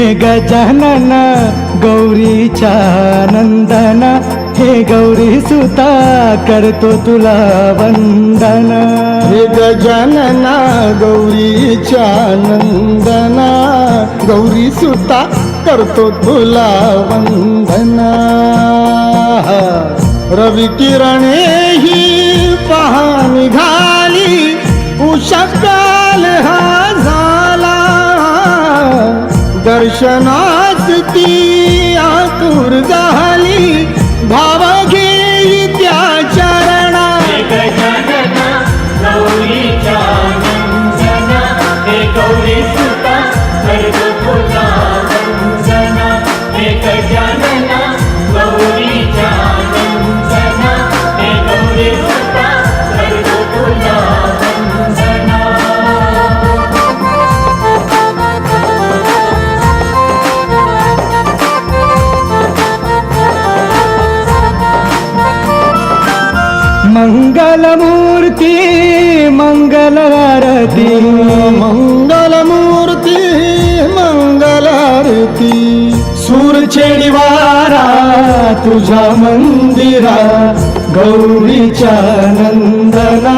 हे गजानन गौरीच्या नंदन, हे गौरी सुता करतो तुला वंदन. हे गजानना गौरीच्या नंदना, गौरी सुता करतो तुला वंदना. रवी किरणे ही पहा निघाली, उषःकाल हा झाला. दर्शनास ती आतुर झाली, भाव घेई त्या चरणा. गौरीच्या नंदना, हे गौरी सुता करतो तुला वंदना. हे गजानना गौरीच्या नंदना, हे गौरी सुता करतो तुला वंदना. मंगलमूर्ती मंगलारती, मंगलमूर्ती मंगलारती. सूरछेडी वारा तुझ्या मंदिरा, गौरीच्या नंदना.